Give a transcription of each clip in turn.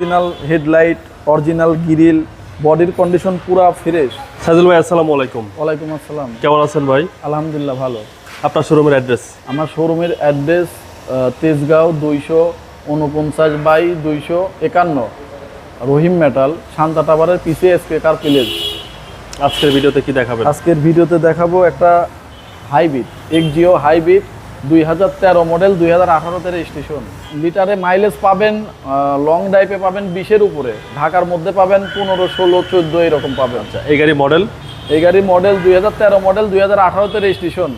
Original headlight, original grill, বডির condition পুরা fresh. Saidul ভাই আসসালামু আলাইকুম। ওয়ালাইকুম আসসালাম। কেমন আছেন ভাই? আলহামদুলিল্লাহ ভালো। আপনার শোরুমের অ্যাড্রেস? আমার শোরুমের অ্যাড্রেস তেজগাঁও 249/251 রহিম মেটাল, শান্তা টাওয়ারের পিছে এসকে কার প্লেস। আজকের ভিডিওতে কি দেখাবেন? আজকের ভিডিওতে দেখাবো একটা হাইব্রিড, এক্সজিও হাইব্রিড 2013 মডেল, 2018-তে রেজিস্ট্রেশন। লিটারে মাইলেজ পাবেন, লং ড্রাইভে পাবেন 20-এর উপরে, ঢাকার মধ্যে পাবেন 15, 16, 14 এরকম পাবেন। আচ্ছা, এই গাড়ি মডেল? এই গাড়ি মডেল 2013 মডেল, 2018-তে registration.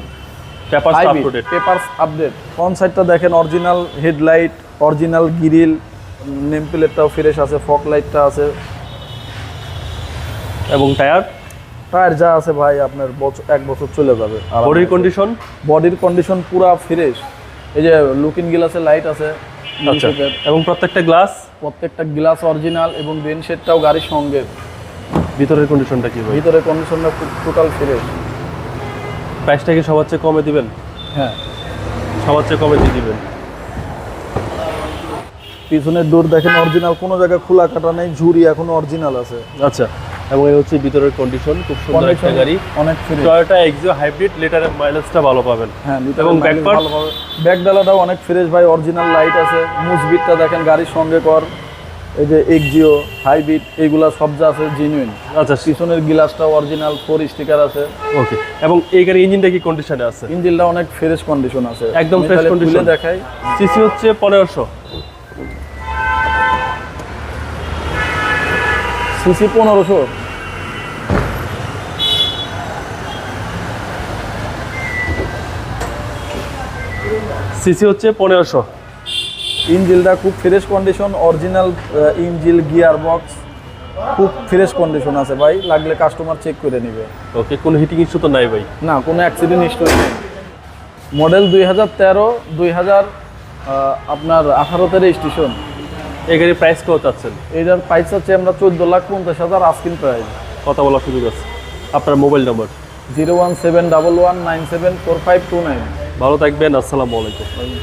Papers up to date? Papers update. Front সাইডটা দেখেন original headlight, original grill, name প্লেটটাও ফ্রেশ আছে, ফগ লাইটটা আছে। এবং টায়ার? টায়ার যা আছে ভাই আপনার 1 বছর চলে যাবে। বডির কন্ডিশন? বডির কন্ডিশন পুরা ফ্রেশ। এই যে লুকিং গ্লাসে লাইট আছে। আচ্ছা, এবং প্রত্যেকটা গ্লাস অরিজিনাল, এবং বেন শেডটাও গাড়ির সঙ্গে। ভিতরের কন্ডিশনটা কি ভাই? ভিতরে কন্ডিশনটা টোটাল ফ্রেশ। প্রাইসটা কি সবার চেয়ে কমে দিবেন? হ্যাঁ, সবার চেয়ে কমে দিয়ে দিবেন। পিছনের ডোর দেখেন অরিজিনাল, কোনো জায়গায় খোলা কাটা নেই, ঝুরি এখনো অরিজিনাল আছে। আচ্ছা, এবং এই হচ্ছে ভিতরের কন্ডিশন, খুব সুন্দর একটা গাড়ি, অনেক ফ্রেশ। টয়োটা এক্সিও হাইব্রিড, লিটারের মাইলেজটা ভালো পাবেন। হ্যাঁ, এবং ব্যাক ডালাটাও অনেক ফ্রেশ ভাই, অরিজিনাল লাইট আছে। মুজবিটটা দেখেন গাড়ির সঙ্গে কর। এই যে এক্সজিও হাইব্রিড, এইগুলা সব যা আছে জেনুইন। আচ্ছা, পিছনের গ্লাসটাও অরিজিনাল, 4 স্টিকার আছে। ওকে। এবং এই গাড়ির ইঞ্জিনটা কি কন্ডিশনে আছে? ইঞ্জিনটা অনেক ফ্রেশ কন্ডিশন আছে, একদম ফ্রেশ কন্ডিশন। দেখাই। সিসি হচ্ছে 1500। সিসি 1500। সিসি হচ্ছে 1500। ইঞ্জিনটা খুব fresh condition, original engine, gear box খুব ফ্রেশ কন্ডিশন আছে ভাই, লাগলে কাস্টমার চেক করে নেবে। ওকে, কোনো হিটিং ইস্যু তো নাই ভাই? না, কোনো অ্যাক্সিডেন্ট হিস্টরি নেই। মডেল 2013, আপনার 18-তে রেজিস্ট্রেশন। এই গাড়ির প্রাইস কত চাচ্ছেন? এইটার প্রাইস হচ্ছে আমরা 14,50,000 আস্কিং প্রাইস। কথা বলার সুযোগ আছে। আপনার মোবাইল নাম্বার? 01711974529। ভালো থাকবেন, আসসালামু আলাইকুম।